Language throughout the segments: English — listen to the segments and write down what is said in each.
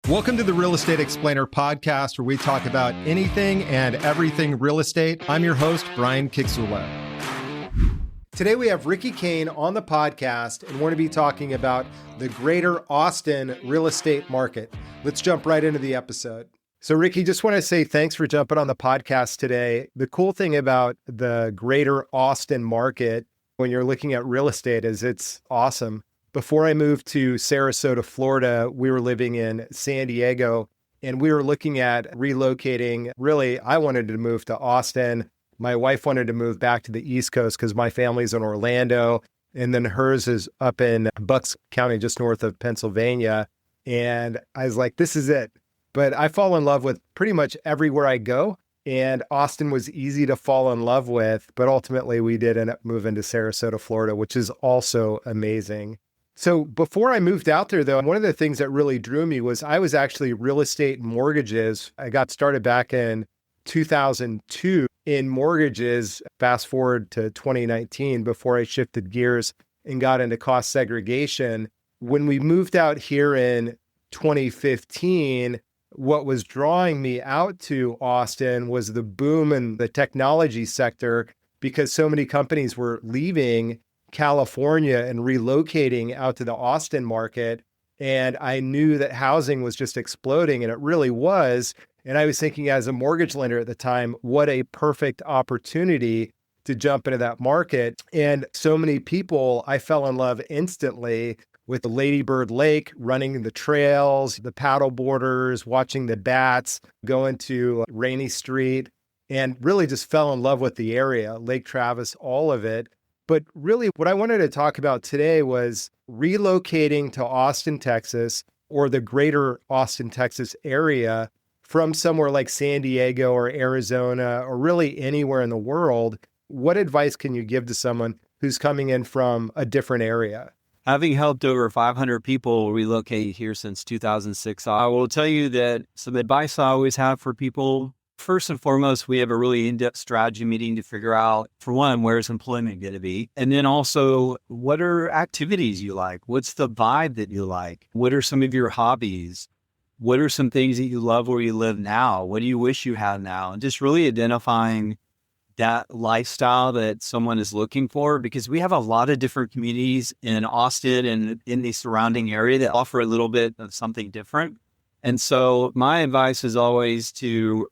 Welcome to the Real Estate Explainer podcast, where we talk about anything and everything real estate. I'm your host, Brian Kiczula. Today we have Ricky Cain on the podcast, and we're going to be talking about the greater Austin real estate market. Let's jump right into the episode. So Ricky, just want to say thanks for jumping on the podcast today. The cool thing about the greater Austin market when you're looking at real estate is it's awesome. Before I moved to Sarasota, Florida, we were living in San Diego, and we were looking at relocating. Really, I wanted to move to Austin. My wife wanted to move back to the East Coast because my family's in Orlando, and then hers is up in Bucks County, just north of Pennsylvania. And I was like, this is it. But I fall in love with pretty much everywhere I go, and Austin was easy to fall in love with, but ultimately we did end up moving to Sarasota, Florida, which is also amazing. So before I moved out there, though, one of the things that really drew me was I was actually real estate mortgages. I got started back in 2002 in mortgages, fast forward to 2019, before I shifted gears and got into cost segregation. When we moved out here in 2015, what was drawing me out to Austin was the boom in the technology sector, because so many companies were leaving California and relocating out to the Austin market. And I knew that housing was just exploding, and it really was. And I was thinking, as a mortgage lender at the time, what a perfect opportunity to jump into that market. And so many people, I fell in love instantly with the Lady Bird Lake, running the trails, the paddle boarders, watching the bats, going to Rainy Street, and really just fell in love with the area, Lake Travis, all of it. But really, what I wanted to talk about today was relocating to Austin, Texas, or the greater Austin, Texas area from somewhere like San Diego or Arizona, or really anywhere in the world. What advice can you give to someone who's coming in from a different area? Having helped over 500 people relocate here since 2006, I will tell you that some advice I always have for people. First and foremost, we have a really in-depth strategy meeting to figure out, for one, where's employment going to be? And then also, what are activities you like? What's the vibe that you like? What are some of your hobbies? What are some things that you love where you live now? What do you wish you had now? And just really identifying that lifestyle that someone is looking for, because we have a lot of different communities in Austin and in the surrounding area that offer a little bit of something different. And so my advice is always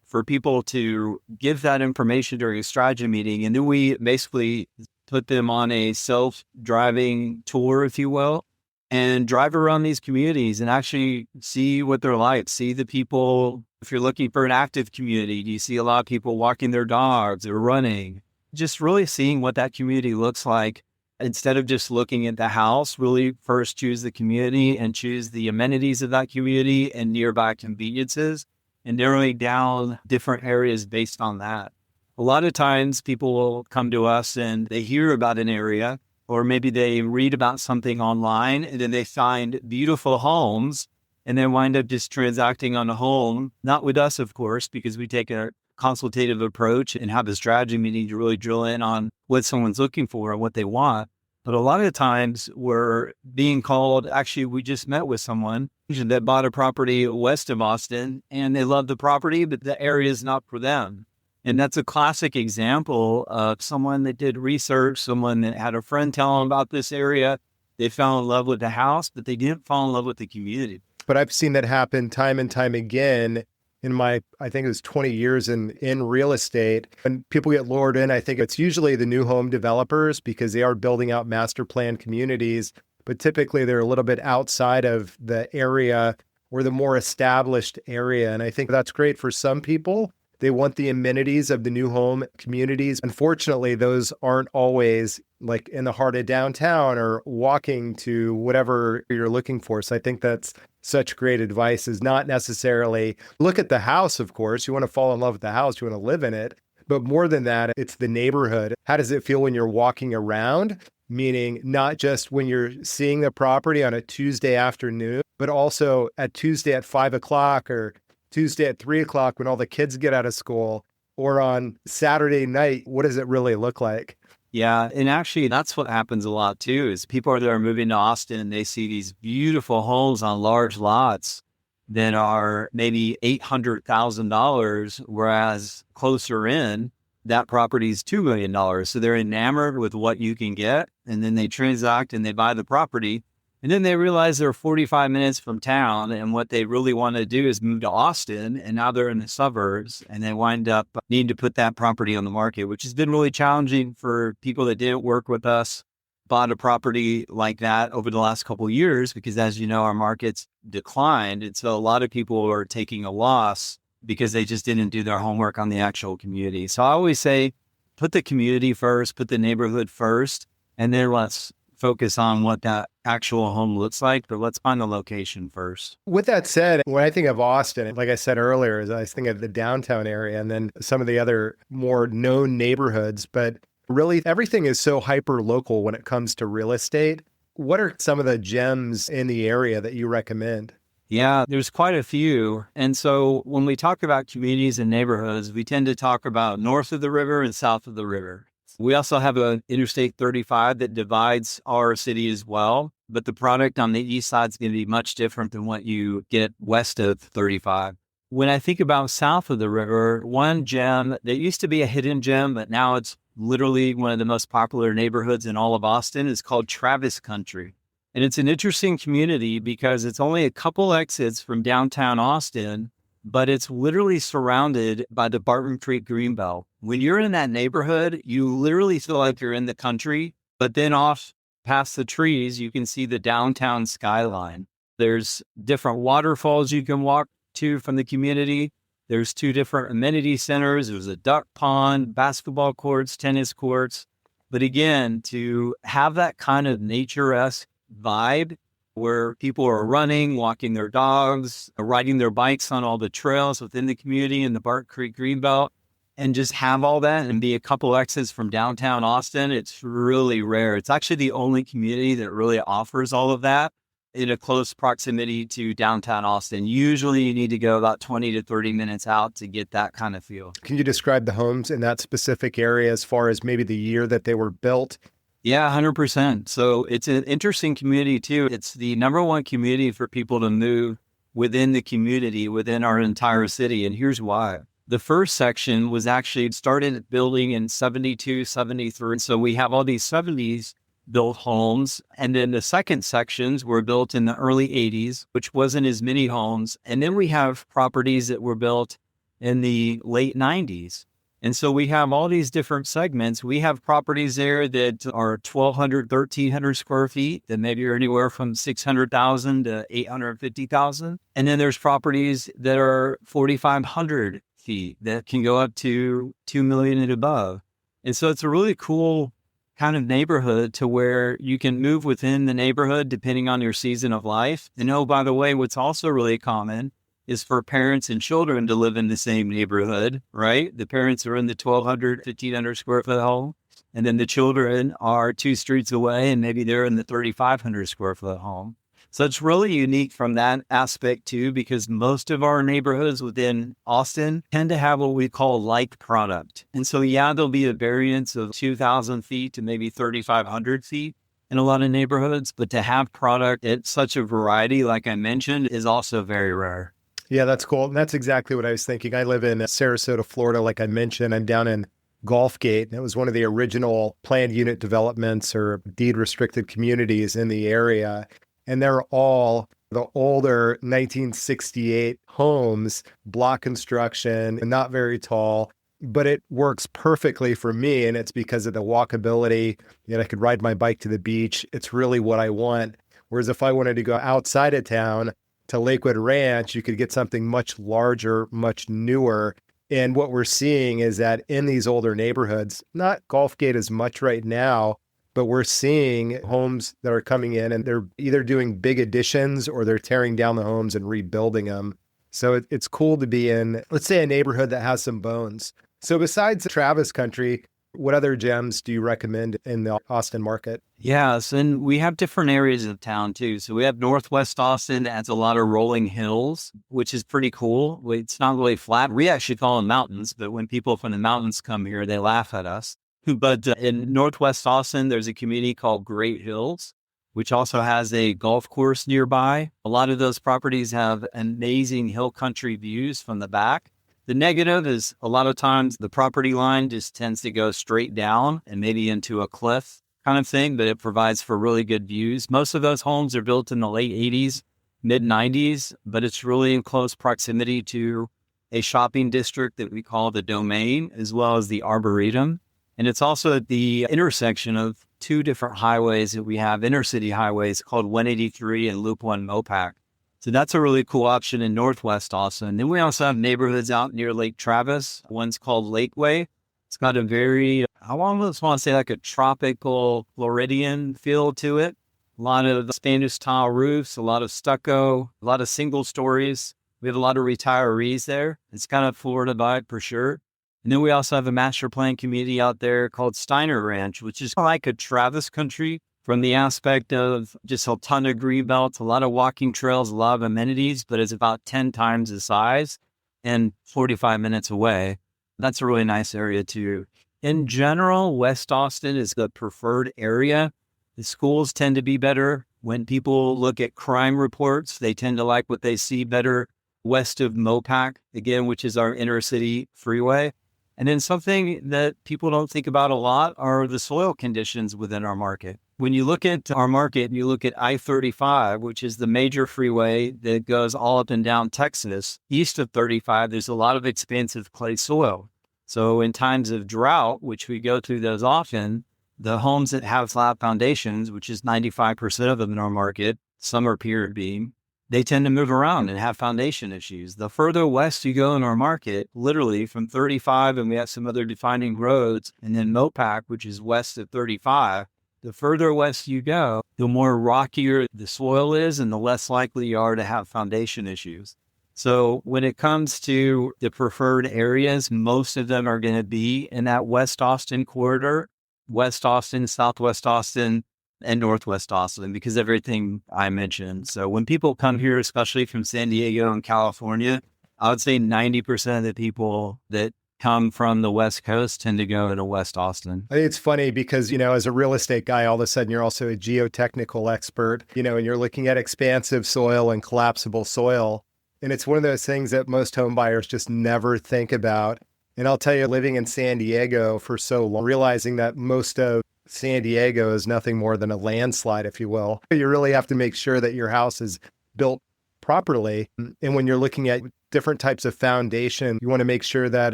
for people to give that information during a strategy meeting. And then we basically put them on a self-driving tour, if you will, and drive around these communities and actually see what they're like, see the people. If you're looking for an active community, do you see a lot of people walking their dogs or running? Just really seeing what that community looks like. Instead of just looking at the house, really first choose the community and choose the amenities of that community and nearby conveniences, and narrowing down different areas based on that. A lot of times people will come to us and they hear about an area, or maybe they read about something online, and then they find beautiful homes and then wind up just transacting on a home, not with us, of course, because we take a consultative approach and have a strategy meeting to really drill in on what someone's looking for and what they want. But a lot of times we're being called, actually, we just met with someone that bought a property west of Austin, and they love the property, but the area is not for them. And that's a classic example of someone that did research, someone that had a friend tell them about this area. They fell in love with the house, but they didn't fall in love with the community. But I've seen that happen time and time again in my, I think it was 20 years in real estate. When people get lured in, I think it's usually the new home developers, because they are building out master plan communities, but typically they're a little bit outside of the area or the more established area. And I think that's great for some people. They want the amenities of the new home communities. Unfortunately, those aren't always like in the heart of downtown or walking to whatever you're looking for. So I think that's such great advice, is not necessarily look at the house, of course. You want to fall in love with the house. You want to live in it. But more than that, it's the neighborhood. How does it feel when you're walking around? Meaning not just when you're seeing the property on a Tuesday afternoon, but also at Tuesday at 5 o'clock or Tuesday at 3 o'clock when all the kids get out of school, or on Saturday night. What does it really look like? Yeah. And actually, that's what happens a lot too, is people that are moving to Austin and they see these beautiful homes on large lots. that are maybe $800,000, whereas closer in, that property is $2 million. So they're enamored with what you can get, and then they transact and they buy the property. And then they realize they're 45 minutes from town, and what they really want to do is move to Austin, and now they're in the suburbs, and they wind up needing to put that property on the market, which has been really challenging for people that didn't work with us, bought a property like that over the last couple of years, because as you know, our market's declined. And so a lot of people are taking a loss because they just didn't do their homework on the actual community. So I always say, put the community first, put the neighborhood first, and then let's focus on what that actual home looks like, but let's find the location first. With that said, when I think of Austin, like I said earlier, I think of the downtown area and then some of the other more known neighborhoods, but really everything is so hyper local when it comes to real estate. What are some of the gems in the area that you recommend? Yeah, there's quite a few. And so when we talk about communities and neighborhoods, we tend to talk about north of the river and south of the river. We also have an Interstate 35 that divides our city as well, but the product on the east side is going to be much different than what you get west of 35. When I think about south of the river, one gem that used to be a hidden gem, but now it's literally one of the most popular neighborhoods in all of Austin, is called Travis Country. And it's an interesting community because it's only a couple exits from downtown Austin, but it's literally surrounded by the Barton Creek Greenbelt. When you're in that neighborhood, you literally feel like you're in the country, but then off past the trees, you can see the downtown skyline. There's different waterfalls you can walk to from the community. There's 2 different amenity centers. There's a duck pond, basketball courts, tennis courts. But again, to have that kind of nature-esque vibe where people are running, walking their dogs, riding their bikes on all the trails within the community in the Barton Creek Greenbelt, and just have all that and be a couple exits from downtown Austin, it's really rare. It's actually the only community that really offers all of that in a close proximity to downtown Austin. Usually you need to go about 20 to 30 minutes out to get that kind of feel. Can you describe the homes in that specific area as far as maybe the year that they were built? Yeah, 100%. So it's an interesting community too. It's the number one community for people to move within the community, within our entire city. And here's why. The first section was actually started building in 72, 73. So we have all these 70s built homes. And then the second sections were built in the early 80s, which wasn't as many homes. And then we have properties that were built in the late 90s. And so we have all these different segments. We have properties there that are 1,200, 1,300 square feet that maybe are anywhere from 600,000 to 850,000. And then there's properties that are 4,500 feet that can go up to 2 million and above. And so it's a really cool kind of neighborhood to where you can move within the neighborhood depending on your season of life. And oh, by the way, what's also really common is for parents and children to live in the same neighborhood, right? The parents are in the 1,200, 1,500 square foot home, and then the children are 2 streets away, and maybe they're in the 3,500 square foot home. So it's really unique from that aspect too, because most of our neighborhoods within Austin tend to have what we call like product. And so, yeah, there'll be a variance of 2,000 feet to maybe 3,500 feet in a lot of neighborhoods, but to have product at such a variety, like I mentioned, is also very rare. Yeah, that's cool. And that's exactly what I was thinking. I live in Sarasota, Florida. Like I mentioned, I'm down in Gulfgate. It was one of the original planned unit developments or deed restricted communities in the area. And they're all the older 1968 homes, block construction, not very tall, but it works perfectly for me. And it's because of the walkability. I could ride my bike to the beach. It's really what I want. Whereas if I wanted to go outside of town, to Lakewood Ranch, you could get something much larger, much newer. And what we're seeing is that in these older neighborhoods, not Gulfgate as much right now, but we're seeing homes that are coming in and they're either doing big additions or they're tearing down the homes and rebuilding them. So it's cool to be in, let's say, a neighborhood that has some bones. So besides Travis Country, what other gems do you recommend in the Austin market? Yes, and we have different areas of town too. So we have Northwest Austin that has a lot of rolling hills, which is pretty cool. It's not really flat. We actually call them mountains, but when people from the mountains come here, they laugh at us. But in Northwest Austin, there's a community called Great Hills, which also has a golf course nearby. A lot of those properties have amazing hill country views from the back. The negative is a lot of times the property line just tends to go straight down and maybe into a cliff kind of thing, but it provides for really good views. Most of those homes are built in the late 80s, mid 90s, but it's really in close proximity to a shopping district that we call the Domain, as well as the Arboretum. And it's also at the intersection of two different highways that we have, intercity highways called 183 and Loop 1 Mopac. So that's a really cool option in Northwest Austin. Then we also have neighborhoods out near Lake Travis. One's called Lakeway. It's got a very, I almost want to say like a tropical Floridian feel to it. A lot of Spanish tile roofs, a lot of stucco, a lot of single stories. We have a lot of retirees there. It's kind of Florida vibe for sure. And then we also have a master plan community out there called Steiner Ranch, which is like a Travis country from the aspect of just a ton of greenbelts, a lot of walking trails, a lot of amenities, but it's about 10 times the size and 45 minutes away. That's a really nice area too. In general, West Austin is the preferred area. The schools tend to be better. When people look at crime reports, they tend to like what they see better west of Mopac, again, which is our inner city freeway. And then something that people don't think about a lot are the soil conditions within our market. When you look at our market, you look at I-35, which is the major freeway that goes all up and down Texas. East of 35, there's a lot of expansive clay soil. So in times of drought, which we go through those often, the homes that have flat foundations, which is 95% of them in our market, some are pier beam, they tend to move around and have foundation issues. The further west you go in our market, literally from 35, and we have some other defining roads, and then Mopac, which is west of 35, the further west you go, the more rockier the soil is and the less likely you are to have foundation issues. So when it comes to the preferred areas, most of them are going to be in that West Austin corridor, West Austin, Southwest Austin, and Northwest Austin, because everything I mentioned. So when people come here, especially from San Diego and California, I would say 90% of the people that come from the West Coast tend to go into West Austin. I think it's funny because, as a real estate guy, all of a sudden you're also a geotechnical expert, and you're looking at expansive soil and collapsible soil. And it's one of those things that most home buyers just never think about. And I'll tell you, living in San Diego for so long, realizing that most of San Diego is nothing more than a landslide, if you will. You really have to make sure that your house is built properly. And when you're looking at different types of foundation, you want to make sure that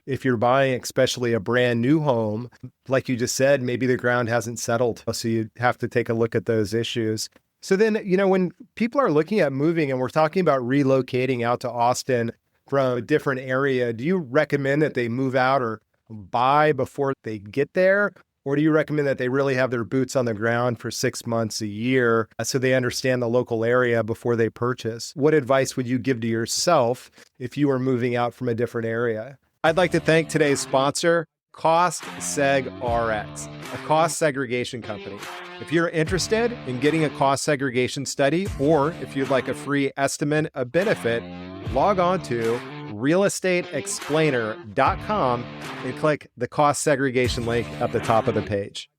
if you're buying, especially a brand new home, like you just said, maybe the ground hasn't settled. So you have to take a look at those issues. So then, when people are looking at moving and we're talking about relocating out to Austin from a different area, do you recommend that they move out or buy before they get there? Or do you recommend that they really have their boots on the ground for 6 months, a year, so they understand the local area before they purchase? What advice would you give to yourself if you were moving out from a different area? I'd like to thank today's sponsor, Cost Seg RX, a cost segregation company. If you're interested in getting a cost segregation study, or if you'd like a free estimate of benefit, log on to realestateexplainer.com and click the cost segregation link at the top of the page.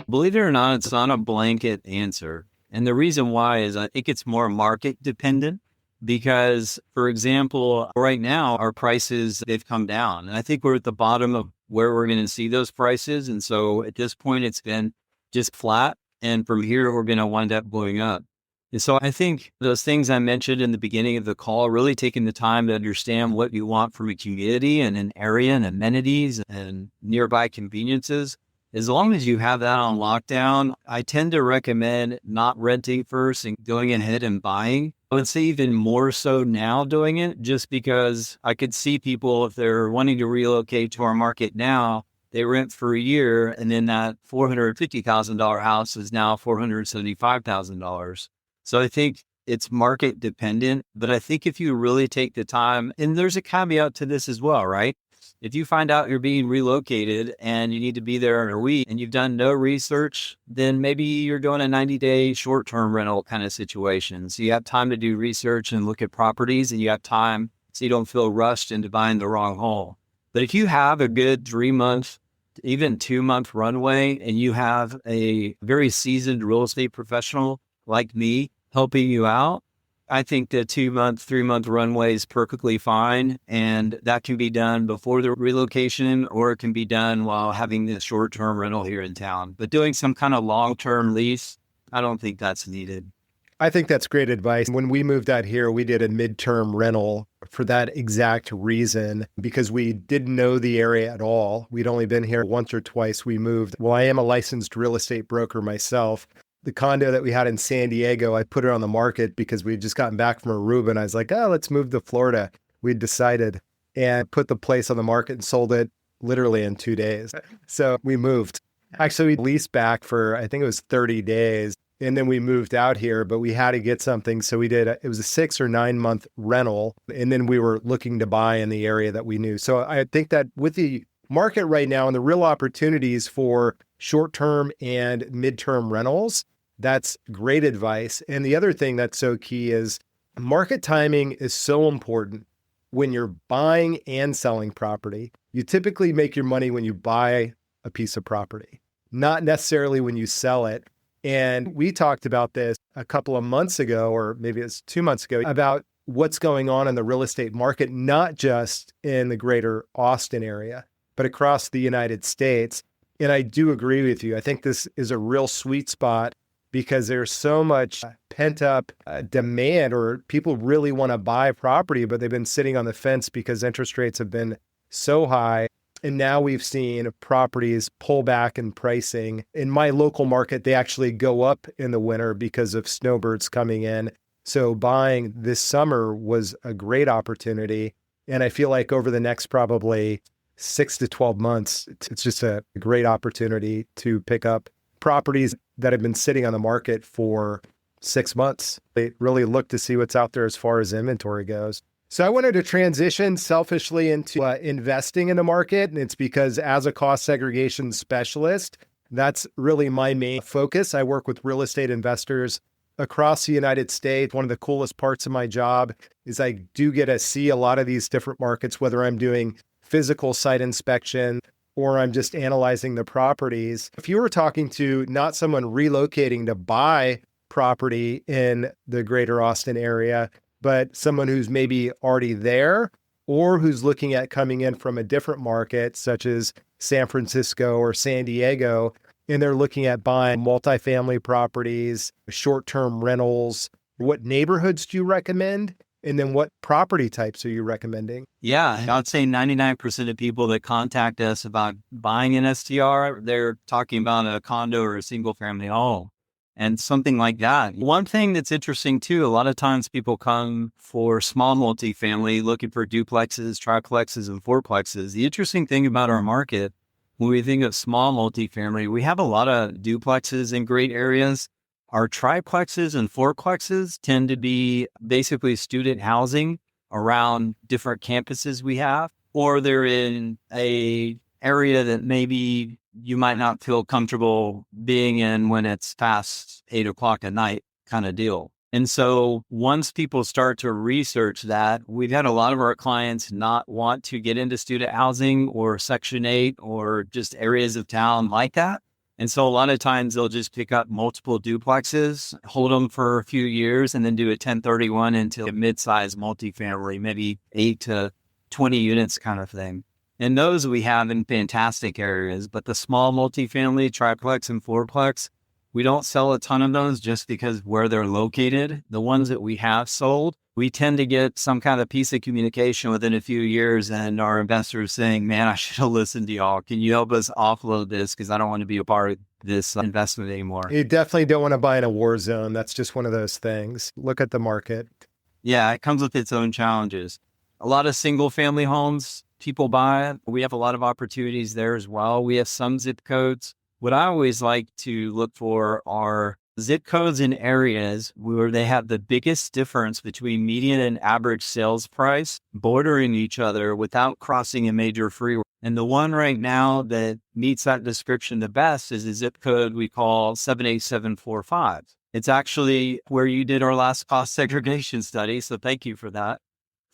Believe it or not, it's not a blanket answer. And the reason why is I think it's more market dependent because, for example, right now our prices, they've come down. And I think we're at the bottom of where we're going to see those prices. And so at this point, it's been just flat. And from here, we're going to wind up going up. And so I think those things I mentioned in the beginning of the call, really taking the time to understand what you want from a community and an area and amenities and nearby conveniences. As long as you have that on lockdown, I tend to recommend not renting first and going ahead and buying. I would say even more so now doing it, just because I could see people, if they're wanting to relocate to our market now, they rent for a year and then that $450,000 house is now $475,000. So I think it's market dependent, but I think if you really take the time, and there's a caveat to this as well, right? If you find out you're being relocated and you need to be there in a week and you've done no research, then maybe you're doing a 90-day short-term rental kind of situation. So you have time to do research and look at properties, and you have time so you don't feel rushed into buying the wrong home. But if you have a good 3-month even 2-month runway, and you have a very seasoned real estate professional like me helping you out, I think the 2-month, 3-month runway is perfectly fine. And that can be done before the relocation, or it can be done while having the short-term rental here in town. But doing some kind of long-term lease, I don't think that's needed. I think that's great advice. When we moved out here, we did a midterm rental for that exact reason, because we didn't know the area at all. We'd only been here once or twice. We moved. Well, I am a licensed real estate broker myself. The condo that we had in San Diego, I put it on the market because we'd just gotten back from Aruba, and I was like, oh, let's move to Florida. We'd decided, and put the place on the market and sold it literally in 2 days. So we moved. Actually, we leased back for, I think it was 30 days. And then we moved out here, but we had to get something. So it was a 6 or 9 month rental. And then we were looking to buy in the area that we knew. So I think that with the market right now and the real opportunities for short-term and midterm rentals, that's great advice. And the other thing that's so key is market timing is so important when you're buying and selling property. You typically make your money when you buy a piece of property, not necessarily when you sell it. And we talked about this a couple of months ago, or maybe it's 2 months ago, about what's going on in the real estate market, not just in the greater Austin area, but across the United States. And I do agree with you. I think this is a real sweet spot because there's so much pent up demand, or people really want to buy property, but they've been sitting on the fence because interest rates have been so high. And now we've seen properties pull back in pricing. In my local market, they actually go up in the winter because of snowbirds coming in. So buying this summer was a great opportunity. And I feel like over the next probably 6 to 12 months, it's just a great opportunity to pick up properties that have been sitting on the market for 6 months. They really look to see what's out there as far as inventory goes. So I wanted to transition selfishly into investing in the market. And it's because as a cost segregation specialist, that's really my main focus. I work with real estate investors across the United States. One of the coolest parts of my job is I do get to see a lot of these different markets, whether I'm doing physical site inspection or I'm just analyzing the properties. If you were talking to not someone relocating to buy property in the greater Austin area, but someone who's maybe already there or who's looking at coming in from a different market, such as San Francisco or San Diego, and they're looking at buying multifamily properties, short-term rentals, what neighborhoods do you recommend? And then what property types are you recommending? Yeah, I'd say 99% of people that contact us about buying an STR, they're talking about a condo or a single family home and something like that. One thing that's interesting too, a lot of times people come for small multifamily looking for duplexes, triplexes, and fourplexes. The interesting thing about our market, when we think of small multifamily, we have a lot of duplexes in great areas. Our triplexes and fourplexes tend to be basically student housing around different campuses we have, or they're in a area that maybe you might not feel comfortable being in when it's past 8 o'clock at night kind of deal. And so once people start to research that, we've had a lot of our clients not want to get into student housing or Section 8 or just areas of town like that. And so a lot of times they'll just pick up multiple duplexes, hold them for a few years, and then do a 1031 into a mid-sized multifamily, maybe 8 to 20 units kind of thing. And those we have in fantastic areas, but the small multifamily, triplex and fourplex, we don't sell a ton of those just because where they're located. The ones that we have sold, we tend to get some kind of piece of communication within a few years and our investors saying, man, I should have listened to y'all. Can you help us offload this? Because I don't want to be a part of this investment anymore. You definitely don't want to buy in a war zone. That's just one of those things. Look at the market. Yeah, it comes with its own challenges. A lot of single family homes people buy. We have a lot of opportunities there as well. We have some zip codes. What I always like to look for are zip codes in areas where they have the biggest difference between median and average sales price bordering each other without crossing a major freeway. And the one right now that meets that description the best is a zip code we call 78745. It's actually where you did our last cost segregation study, so thank you for that.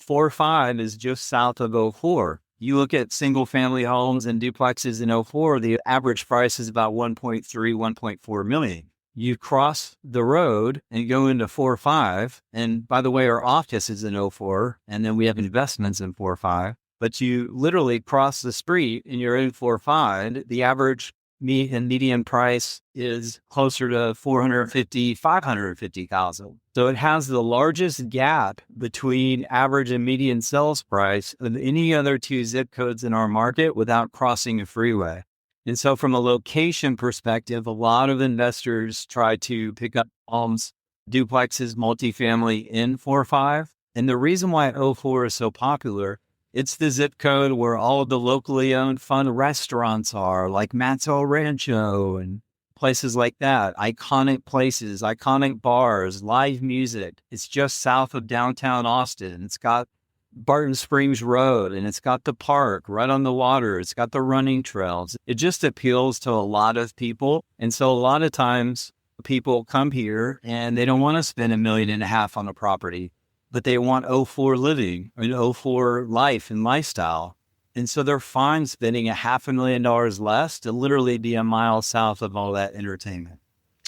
45 is just south of 04. You look at single family homes and duplexes in '04, the average price is about 1.3, 1.4 million. You cross the road and go into 4.5. And by the way, our office is in '04, and then we have investments in 4.5. But you literally cross the street and you're in 4.5. The average median price is closer to 450, 550,000. So it has the largest gap between average and median sales price of any other two zip codes in our market without crossing a freeway. And so from a location perspective, a lot of investors try to pick up homes, duplexes, multifamily in 4.5. And the reason why '04 is so popular, it's the zip code where all of the locally owned fun restaurants are, like Matt's El Rancho and places like that. Iconic places, iconic bars, live music. It's just south of downtown Austin. It's got Barton Springs Road, and it's got the park right on the water. It's got the running trails. It just appeals to a lot of people. And so a lot of times people come here and they don't want to spend $1.5 million on a property, but they want '04 living and '04 life and lifestyle. And so they're fine spending $500,000 less to literally be a mile south of all that entertainment.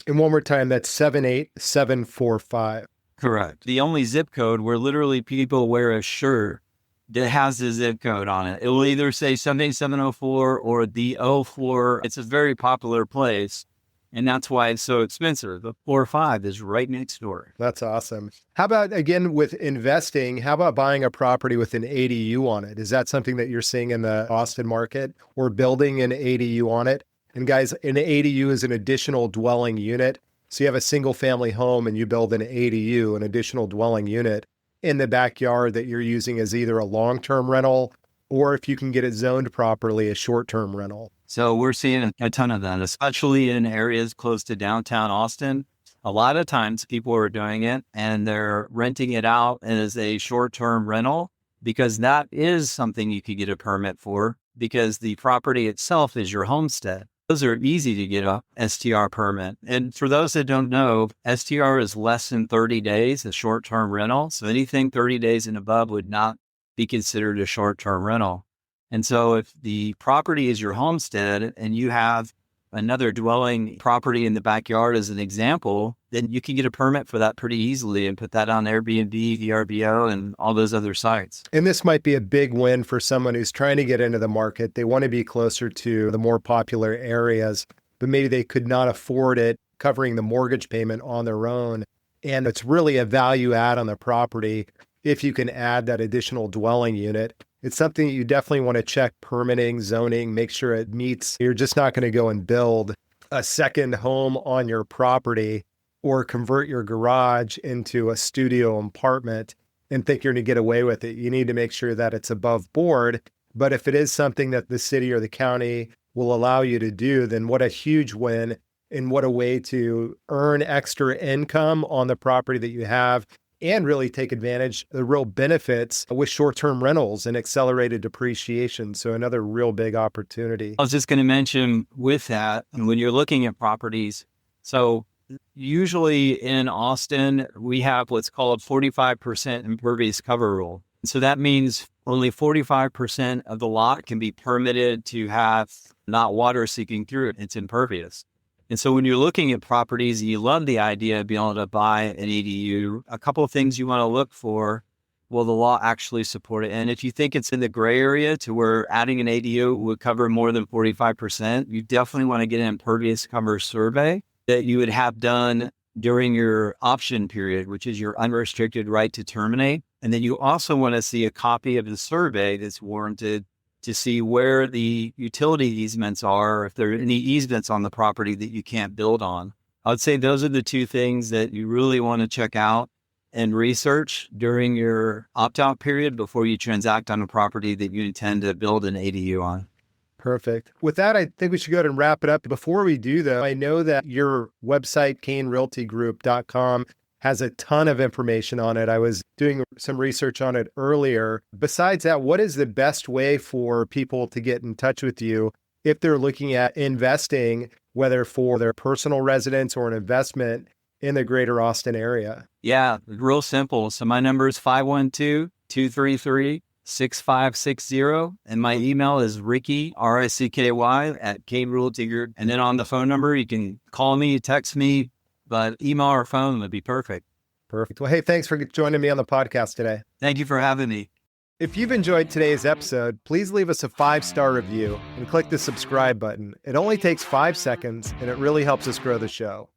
And one more time, that's 78745. Correct. The only zip code where literally people wear a shirt that has the zip code on it. It will either say 78704 or the '04. It's a very popular place. And that's why it's so expensive. The 4.5 is right next door. That's awesome. How about, again, with investing, how about buying a property with an ADU on it? Is that something that you're seeing in the Austin market, or building an ADU on it? And guys, an ADU is an additional dwelling unit. So you have a single family home and you build an ADU, an additional dwelling unit in the backyard that you're using as either a long-term rental, or if you can get it zoned properly, a short-term rental. So we're seeing a ton of that, especially in areas close to downtown Austin. A lot of times people are doing it and they're renting it out as a short-term rental, because that is something you could get a permit for, because the property itself is your homestead. Those are easy to get a STR permit. And for those that don't know, STR is less than 30 days, a short-term rental. So anything 30 days and above would not be considered a short-term rental. And so if the property is your homestead and you have another dwelling property in the backyard as an example, then you can get a permit for that pretty easily and put that on Airbnb, VRBO, and all those other sites. And this might be a big win for someone who's trying to get into the market. They want to be closer to the more popular areas, but maybe they could not afford it covering the mortgage payment on their own. And it's really a value add on the property if you can add that additional dwelling unit. It's something that you definitely want to check permitting, zoning, make sure it meets. You're just not going to go and build a second home on your property or convert your garage into a studio apartment and think you're going to get away with it. You need to make sure that it's above board. But if it is something that the city or the county will allow you to do, then what a huge win, and what a way to earn extra income on the property that you have, and really take advantage of the real benefits with short-term rentals and accelerated depreciation. So another real big opportunity. I was just going to mention with that, when you're looking at properties, so usually in Austin, we have what's called 45% impervious cover rule. So that means only 45% of the lot can be permitted to have not water seeping through it. It's impervious. And so when you're looking at properties and you love the idea of being able to buy an ADU, a couple of things you want to look for, will the law actually support it? And if you think it's in the gray area to where adding an ADU would cover more than 45%, you definitely want to get an impervious cover survey that you would have done during your option period, which is your unrestricted right to terminate. And then you also want to see a copy of the survey that's warranted to see where the utility easements are, if there are any easements on the property that you can't build on. I would say those are the two things that you really want to check out and research during your opt-out period before you transact on a property that you intend to build an ADU on. Perfect. With that, I think we should go ahead and wrap it up. Before we do, though, I know that your website, cainrealtygroup.com, has a ton of information on it. I was doing some research on it earlier. Besides that, what is the best way for people to get in touch with you if they're looking at investing, whether for their personal residence or an investment in the greater Austin area? Yeah, real simple. So my number is 512-233 6560. And my email is Ricky, R-I-C-K-Y, at Cain Relocating. And then on the phone number, you can call me, text me, but email or phone would be perfect. Perfect. Well, hey, thanks for joining me on the podcast today. Thank you for having me. If you've enjoyed today's episode, please leave us a 5-star review and click the subscribe button. It only takes 5 seconds and it really helps us grow the show.